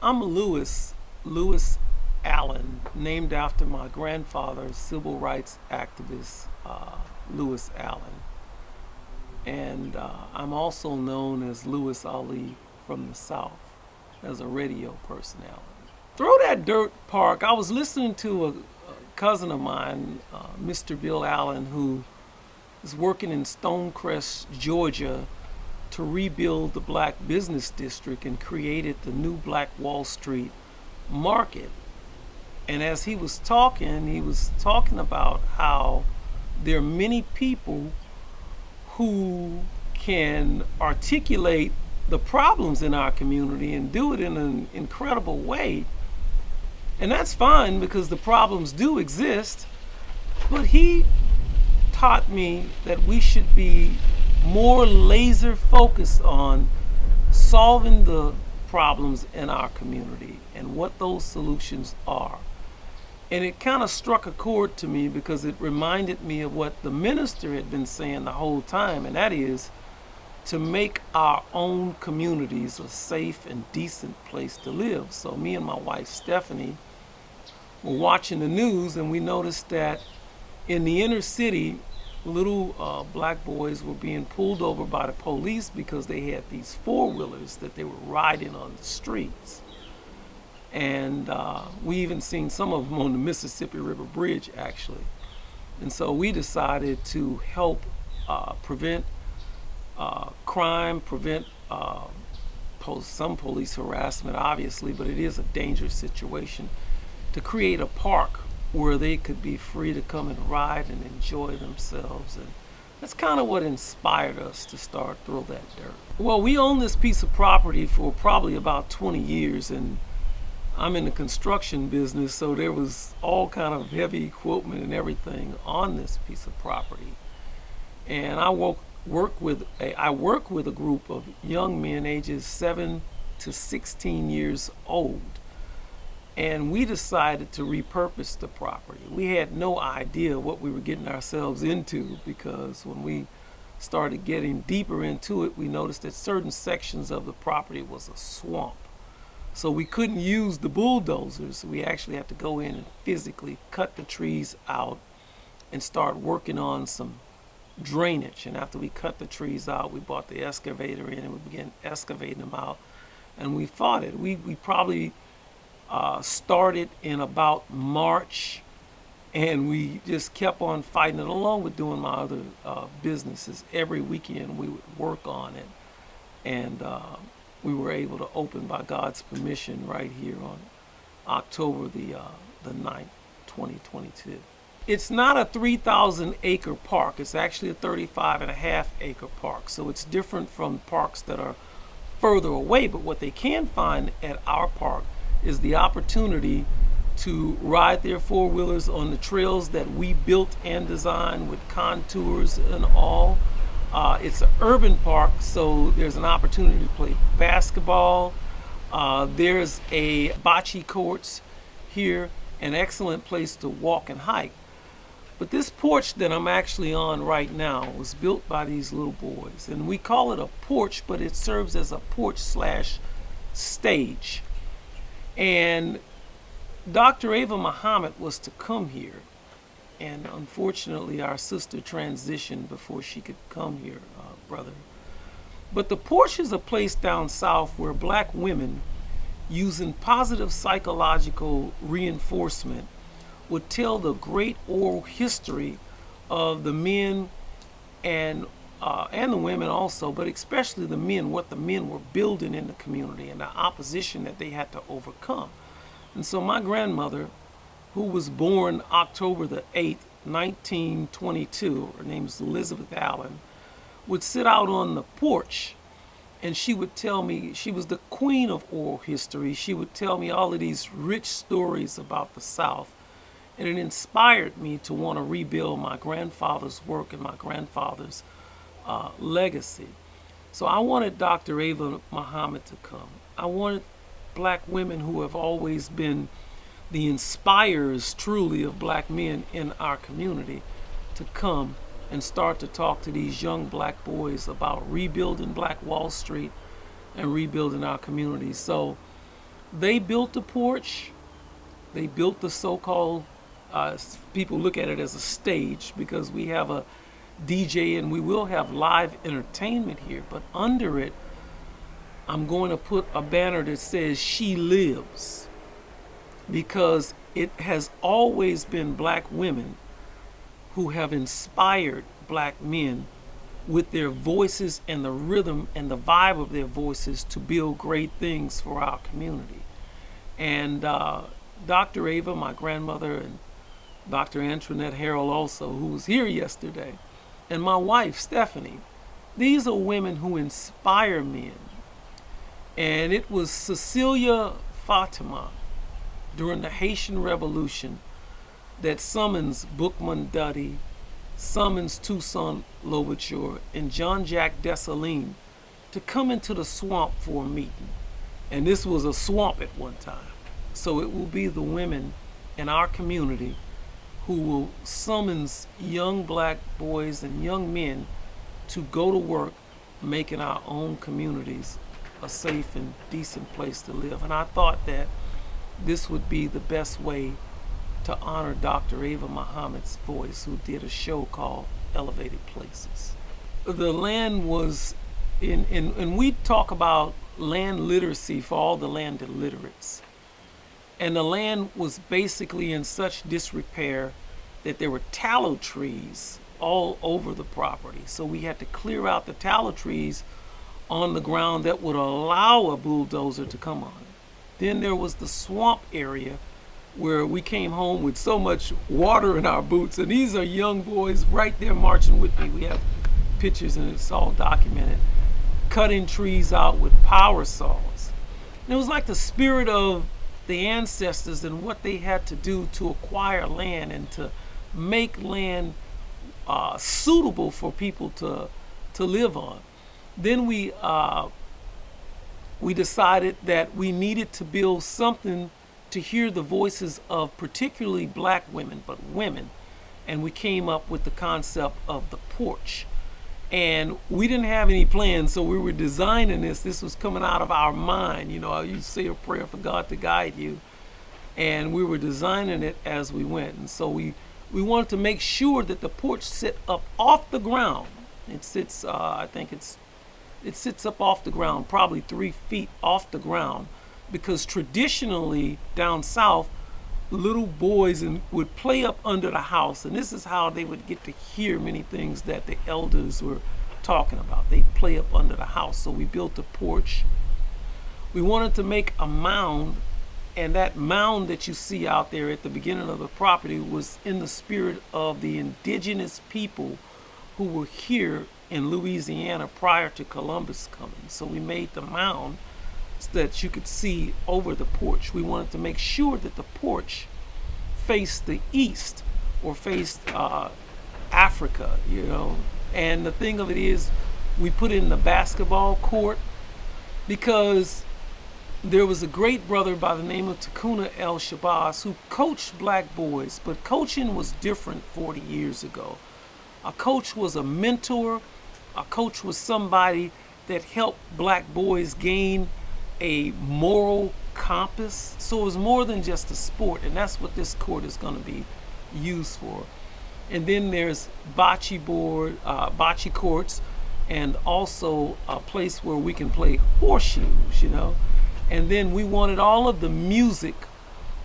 I'm Lewis Allen, named after my grandfather, civil rights activist Lewis Allen. And I'm also known as Lewis Ali from the South as a radio personality. Throw That Dirt Park, I was listening to a cousin of mine, Mr. Bill Allen, who is working in Stonecrest, Georgia, to rebuild the black business district and created the new Black Wall Street market. And as he was talking about how there are many people who can articulate the problems in our community and do it in an incredible way. And that's fine because the problems do exist. But he taught me that we should be more laser focused on solving the problems in our community and what those solutions are. And it kind of struck a chord to me because it reminded me of what the minister had been saying the whole time, and that is to make our own communities a safe and decent place to live. So me and my wife Stephanie were watching the news, and we noticed that in the inner city, little black boys were being pulled over by the police because they had these four-wheelers that they were riding on the streets. And we even seen some of them on the Mississippi River Bridge, actually. And so we decided to help prevent crime, prevent some police harassment, obviously, but it is a dangerous situation, to create a park where they could be free to come and ride and enjoy themselves. And that's kind of what inspired us to start Throw That Dirt. Well, we own this piece of property for probably about 20 years, and I'm in the construction business, so there was all kind of heavy equipment and everything on this piece of property. And I work with a group of young men ages 7 to 16 years old. And we decided to repurpose the property. We had no idea what we were getting ourselves into, because when we started getting deeper into it, we noticed that certain sections of the property was a swamp. So we couldn't use the bulldozers. We actually had to go in and physically cut the trees out and start working on some drainage. And after we cut the trees out, we brought the excavator in and we began excavating them out. And we fought it. We probably started in about March, and we just kept on fighting it, along with doing my other businesses. Every weekend we would work on it, and we were able to open, by God's permission, right here on October the 9th, 2022. It's not a 3,000 acre park. It's actually a 35.5 acre park. So it's different from parks that are further away. But what they can find at our park is the opportunity to ride their four-wheelers on the trails that we built and designed with contours and all. It's an urban park, so there's an opportunity to play basketball. There's a bocce courts here, an excellent place to walk and hike. But this porch that I'm actually on right now was built by these little boys, and we call it a porch, but it serves as a porch slash stage. And Dr. Ava Muhammad was to come here, and unfortunately our sister transitioned before she could come here, brother. But the porch is a place down south where black women, using positive psychological reinforcement, would tell the great oral history of the men and the women also, but especially the men, what the men were building in the community and the opposition that they had to overcome. And so my grandmother, who was born October the 8th, 1922, her name is Elizabeth Allen, would sit out on the porch, and she would tell me, she was the queen of oral history. She would tell me all of these rich stories about the South, and it inspired me to want to rebuild my grandfather's work and my grandfather's legacy. So I wanted Dr. Ava Muhammad to come. I wanted black women who have always been the inspirers truly of black men in our community to come and start to talk to these young black boys about rebuilding Black Wall Street and rebuilding our community. So They built the porch. They built the so-called, people look at it as a stage because we have a DJ and we will have live entertainment here. But under it, I'm going to put a banner that says "She Lives," because it has always been black women who have inspired black men with their voices and the rhythm and the vibe of their voices to build great things for our community. And Dr. Ava, my grandmother, and Dr. Antoinette Harrell also, who was here yesterday, and my wife, Stephanie, these are women who inspire men. And it was Cecilia Fatima during the Haitian Revolution that summons Boukman Dutty, summons Toussaint Louverture, and Jean-Jacques Dessalines to come into the swamp for a meeting. And this was a swamp at one time. So it will be the women in our community who will summons young black boys and young men to go to work making our own communities a safe and decent place to live. And I thought that this would be the best way to honor Dr. Ava Muhammad's voice, who did a show called Elevated Places. The land was and we talk about land literacy for all the land illiterates. And the land was basically in such disrepair that there were tallow trees all over the property. So we had to clear out the tallow trees on the ground that would allow a bulldozer to come on it. Then there was the swamp area where we came home with so much water in our boots. And these are young boys right there marching with me. We have pictures and it's all documented. Cutting trees out with power saws. And it was like the spirit of the ancestors and what they had to do to acquire land and to make land suitable for people to live on. Then we decided that we needed to build something to hear the voices of particularly black women, but women. And we came up with the concept of the porch. And we didn't have any plans, so we were designing this. This was coming out of our mind. You know, you say a prayer for God to guide you. And we were designing it as we went. And so we wanted to make sure that the porch sit up off the ground. It sits, it sits up off the ground, probably 3 feet off the ground, because traditionally down south, little boys would play up under the house, and this is how they would get to hear many things that the elders were talking about. They'd play up under the house. So we built a porch. We wanted to make a mound, and that mound that you see out there at the beginning of the property was in the spirit of the indigenous people who were here in Louisiana prior to Columbus coming. So we made the mound so that you could see over the porch. We wanted to make sure that the porch faced the east or faced Africa, you know. And the thing of it is, we put in the basketball court because there was a great brother by the name of Takuna El Shabazz who coached black boys, but coaching was different 40 years ago. A coach was a mentor. A coach was somebody that helped black boys gain a moral compass. So it was more than just a sport, and that's what this court is going to be used for. And then there's bocce courts, and also a place where we can play horseshoes, you know. And then we wanted all of the music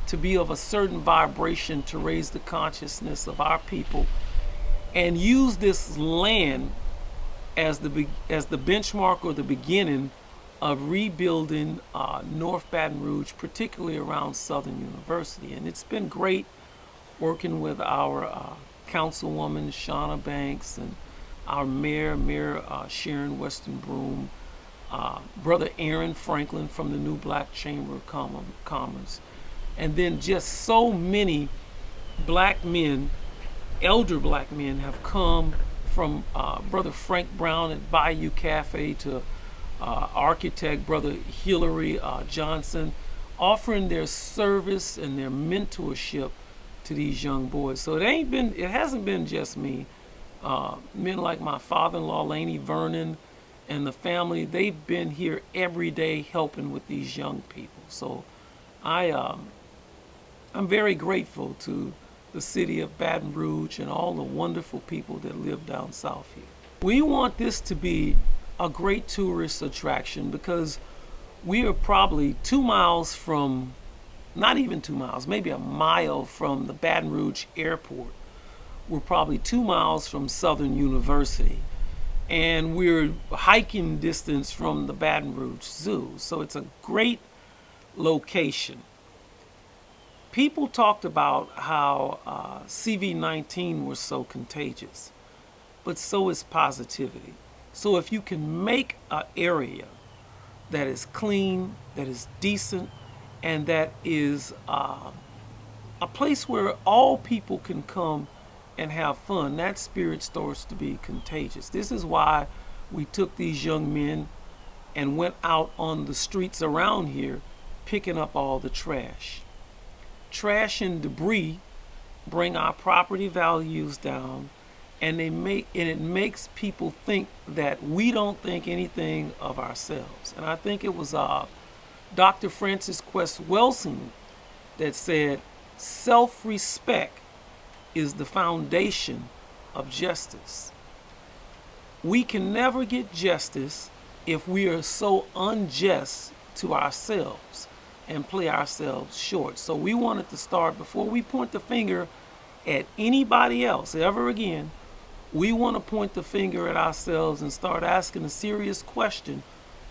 to be of a certain vibration to raise the consciousness of our people, and use this land as the benchmark or the beginning of rebuilding North Baton Rouge, particularly around Southern University. And it's been great working with our councilwoman, Shauna Banks, and our Mayor Sharon Weston Broom, Brother Aaron Franklin from the New Black Chamber of Commerce, and then just so many black men, elder black men, have come from Brother Frank Brown at Bayou Cafe to architect Brother Hillary Johnson, offering their service and their mentorship to these young boys. So it hasn't been just me. Men like my father-in-law, Laney Vernon, and the family, they've been here every day helping with these young people. So I I'm very grateful to the city of Baton Rouge and all the wonderful people that live down south here. We want this to be a great tourist attraction because we are probably 2 miles from, not even 2 miles, maybe a mile from the Baton Rouge airport. We're probably 2 miles from Southern University. And we're hiking distance from the Baton Rouge Zoo. So it's a great location. People talked about how CV-19 was so contagious, but so is positivity. So if you can make an area that is clean, that is decent, and that is a place where all people can come and have fun, that spirit starts to be contagious. This is why we took these young men and went out on the streets around here picking up all the trash. Trash and debris bring our property values down, and it makes people think that we don't think anything of ourselves. And I think it was Dr. Francis Quest Welsing that said, self-respect is the foundation of justice. We can never get justice if we are so unjust to ourselves and play ourselves short. So we wanted to start, before we point the finger at anybody else ever again, we want to point the finger at ourselves and start asking a serious question.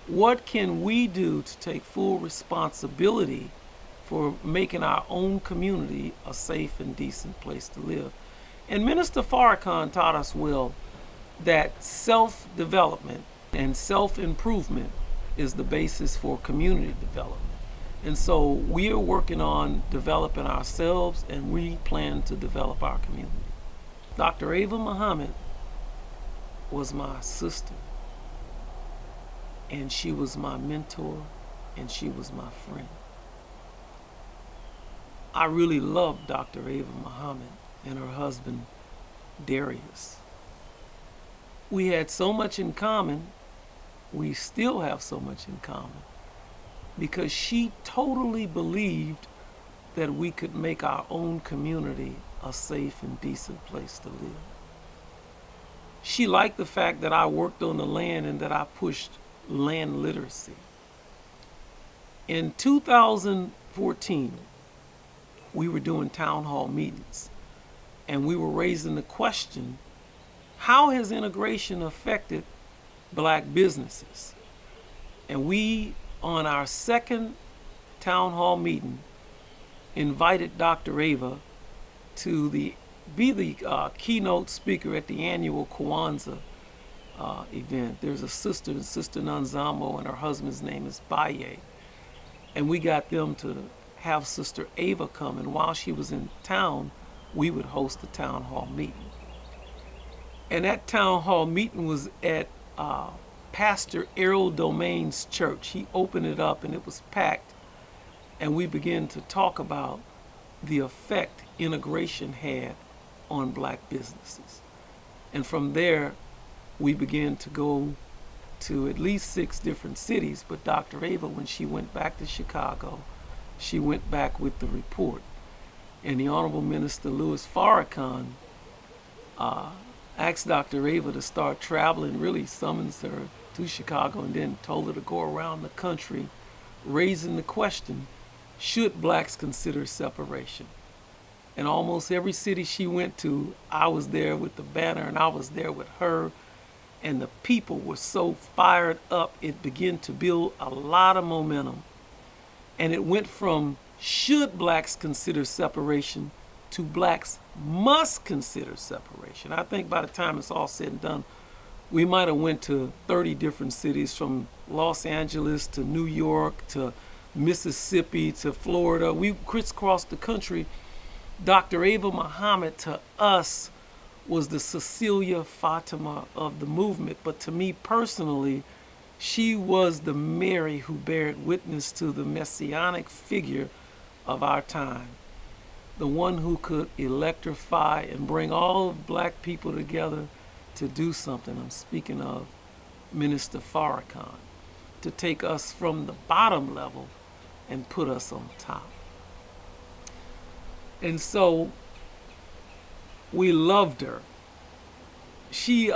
What can we do to take full responsibility for making our own community a safe and decent place to live? And Minister Farrakhan taught us well that self-development and self-improvement is the basis for community development. And so we are working on developing ourselves, and we plan to develop our community. Dr. Ava Muhammad was my sister, and she was my mentor, and she was my friend. I really loved Dr. Ava Muhammad and her husband, Darius. We had so much in common. We still have so much in common because she totally believed that we could make our own community a safe and decent place to live. She liked the fact that I worked on the land and that I pushed land literacy. In 2014, we were doing town hall meetings, and we were raising the question, how has integration affected black businesses? And we, on our second town hall meeting, invited Dr. Ava to be the keynote speaker at the annual Kwanzaa event. There's a sister, Sister Nanzamo, and her husband's name is Baye. And we got them to have Sister Ava come, and while she was in town, we would host a town hall meeting. And that town hall meeting was at Pastor Errol Domain's church. He opened it up and it was packed, and we began to talk about the effect integration had on black businesses. And from there, we began to go to at least 6 different cities. But Dr. Ava, when she went back to Chicago, she went back with the report. And the Honorable Minister Louis Farrakhan asked Dr. Ava to start traveling, really summons her to Chicago, and then told her to go around the country raising the question, should blacks consider separation? And almost every city she went to, I was there with the banner, and I was there with her, and the people were so fired up, it began to build a lot of momentum. And it went from should blacks consider separation to blacks must consider separation. I think by the time it's all said and done, we might have went to 30 different cities, from Los Angeles to New York to Mississippi to Florida. We crisscrossed the country. Dr. Ava Muhammad, to us, was the Cecilia Fatima of the movement. But to me personally, she was the Mary who bared witness to the messianic figure of our time, the one who could electrify and bring all of black people together to do something. I'm speaking of Minister Farrakhan, to take us from the bottom level and put us on top. And so we loved her. She,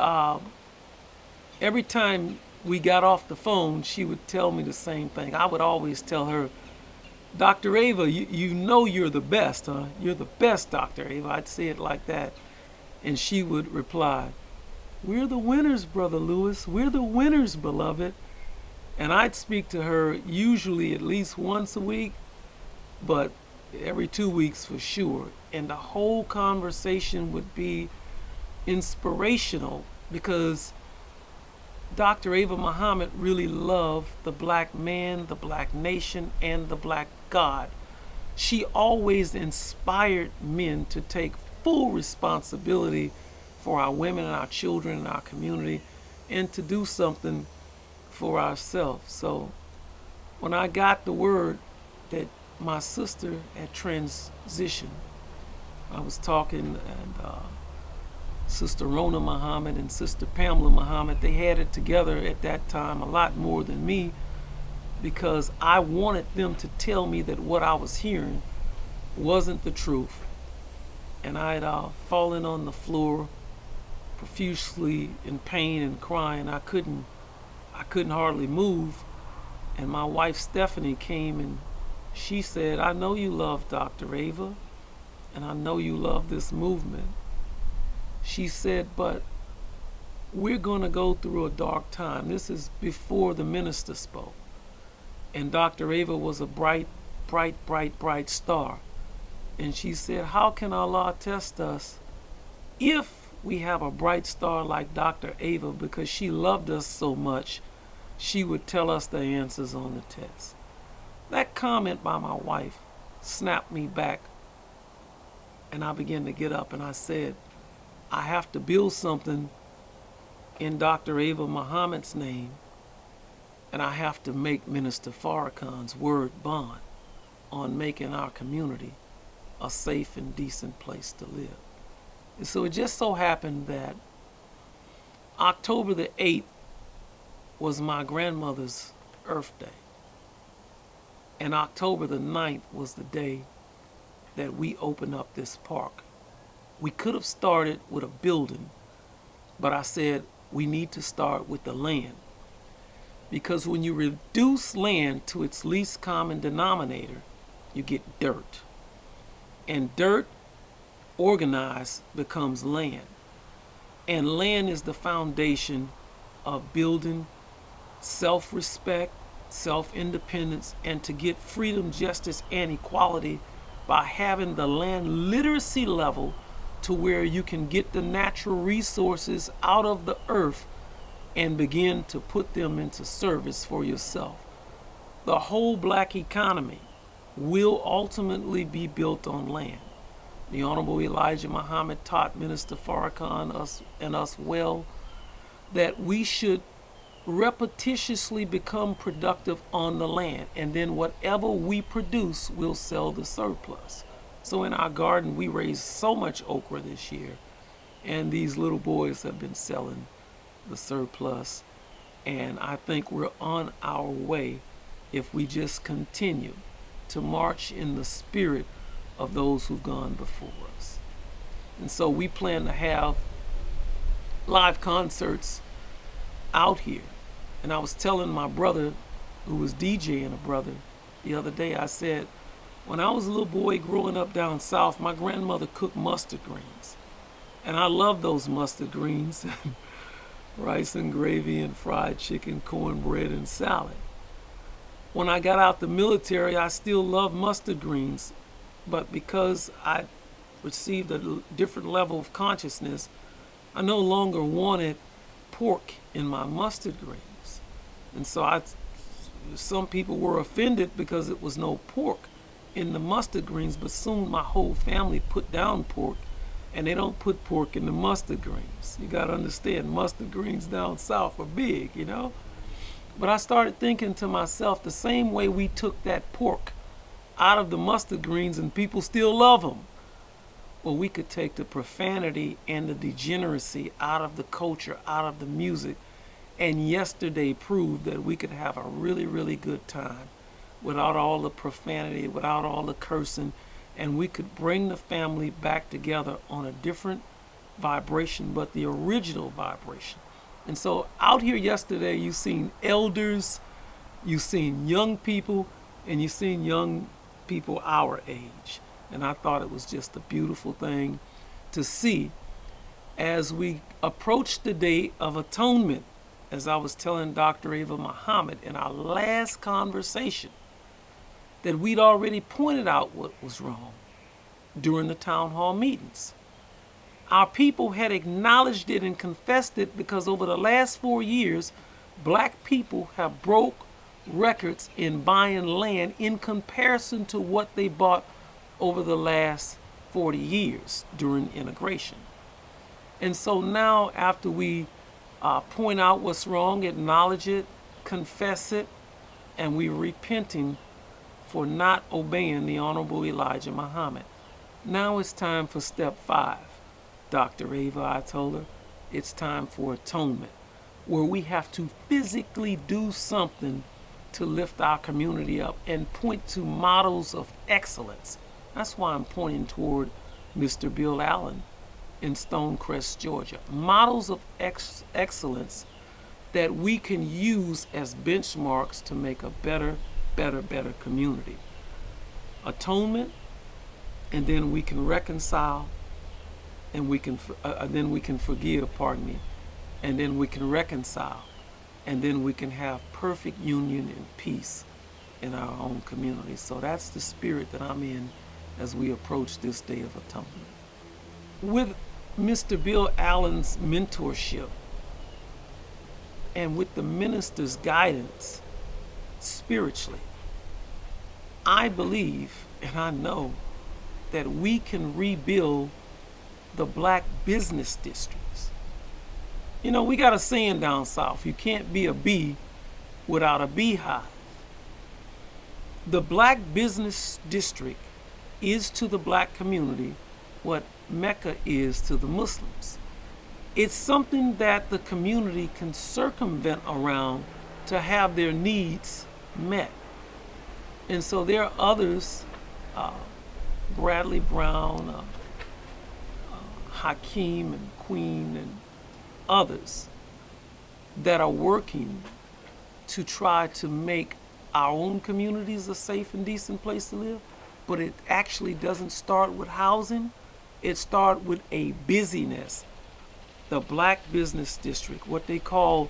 every time we got off the phone, she would tell me the same thing. I would always tell her, Dr. Ava, you know you're the best, huh? You're the best, Dr. Ava. I'd say it like that. And she would reply, we're the winners, Brother Lewis. We're the winners, beloved. And I'd speak to her usually at least once a week, but every 2 weeks for sure. And the whole conversation would be inspirational because Dr. Ava Muhammad really loved the black man, the black nation, and the black God. She always inspired men to take full responsibility for our women and our children and our community and to do something for ourselves. So when I got the word that my sister had transitioned, I was talking, and Sister Rona Muhammad and Sister Pamela Muhammad, they had it together at that time a lot more than me, because I wanted them to tell me that what I was hearing wasn't the truth. And I had fallen on the floor profusely in pain and crying. I couldn't hardly move. And my wife Stephanie came and she said, I know you love Dr. Ava, and I know you love this movement. She said, but we're going to go through a dark time. This is before the minister spoke. And Dr. Ava was a bright, bright, bright, bright star. And she said, how can Allah test us if we have a bright star like Dr. Ava? Because she loved us so much, she would tell us the answers on the test. That comment by my wife snapped me back, and I began to get up and I said, I have to build something in Dr. Ava Muhammad's name, and I have to make Minister Farrakhan's word bond on making our community a safe and decent place to live. And so it just so happened that October the 8th was my grandmother's Earth Day. And October the 9th was the day that we opened up this park. We could have started with a building, but I said we need to start with the land. Because when you reduce land to its least common denominator, you get dirt. And dirt, organized, becomes land. And land is the foundation of building self-respect, self-independence, and to get freedom, justice, and equality by having the land literacy level to where you can get the natural resources out of the earth and begin to put them into service for yourself. The whole black economy will ultimately be built on land. The Honorable Elijah Muhammad taught Minister Farrakhan us well that we should repetitiously become productive on the land, and then whatever we produce, we'll sell the surplus. So in our garden, we raised so much okra this year, and these little boys have been selling the surplus, and I think we're on our way if we just continue to march in the spirit of those who've gone before us. And so we plan to have live concerts out here. And I was telling my brother, who was DJing a brother, the other day, I said, when I was a little boy growing up down south, my grandmother cooked mustard greens. And I love those mustard greens, rice and gravy and fried chicken, cornbread and salad. When I got out the military, I still love mustard greens, but because I received a different level of consciousness, I no longer wanted pork in my mustard greens. And so some people were offended because it was no pork in the mustard greens, but soon my whole family put down pork, and they don't put pork in the mustard greens. You got to understand, mustard greens down south are big, you know? But I started thinking to myself, the same way we took that pork out of the mustard greens and people still love them, well, we could take the profanity and the degeneracy out of the culture, out of the music, and yesterday proved that we could have a really, really good time without all the profanity, without all the cursing, and we could bring the family back together on a different vibration, but the original vibration. And so out here yesterday, you seen elders, you seen young people, and you seen young people our age. And I thought it was just a beautiful thing to see as we approach the day of atonement. As I was telling Dr. Ava Muhammad in our last conversation, that we'd already pointed out what was wrong during the town hall meetings. Our people had acknowledged it and confessed it because over the last 4 years, black people have broke records in buying land in comparison to what they bought over the last 40 years during integration. And so now after we point out what's wrong, acknowledge it, confess it, and we're repenting for not obeying the Honorable Elijah Muhammad. Now it's time for step 5. Dr. Ava, I told her, it's time for atonement, where we have to physically do something to lift our community up and point to models of excellence. That's why I'm pointing toward Mr. Bill Allen in Stonecrest, Georgia. Models of excellence that we can use as benchmarks to make a better community. Atonement, and then we can reconcile, and then we can forgive, and then we can reconcile, and then we can have perfect union and peace in our own community. So that's the spirit that I'm in as we approach this day of atonement. With Mr. Bill Allen's mentorship and with the minister's guidance spiritually, I believe and I know that we can rebuild the black business districts. You know, we got a saying down south, you can't be a bee without a beehive. The black business district is to the black community what Mecca is to the Muslims. It's something that the community can circumvent around to have their needs met. And so there are others, Bradley Brown, Hakeem and Queen and others that are working to try to make our own communities a safe and decent place to live, but it actually doesn't start with housing. It starts with a busyness. The black business district, what they call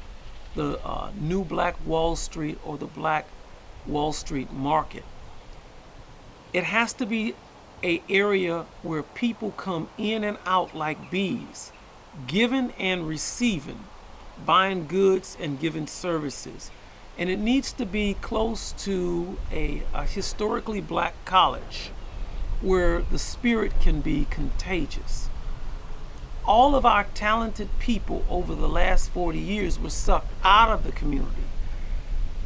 the new Black Wall Street or the Black Wall Street market. It has to be an area where people come in and out like bees, giving and receiving, buying goods and giving services. And it needs to be close to a historically black college where the spirit can be contagious. All of our talented people over the last 40 years were sucked out of the community.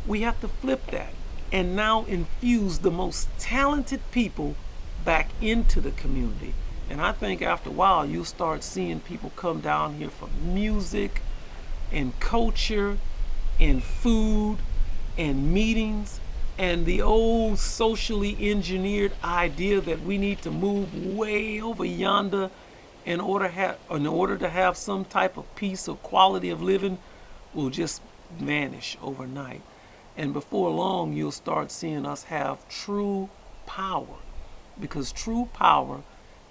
We have to flip that and now infuse the most talented people back into the community. And I think after a while, you'll start seeing people come down here for music and culture and food and meetings, and the old socially engineered idea that we need to move way over yonder in order to have some type of peace or quality of living will just vanish overnight. And before long, you'll start seeing us have true power, because true power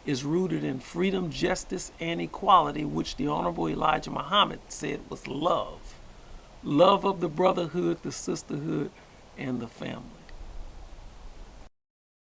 is rooted in freedom, justice, and equality, which the Honorable Elijah Muhammad said was love. Love of the brotherhood, the sisterhood, and the family.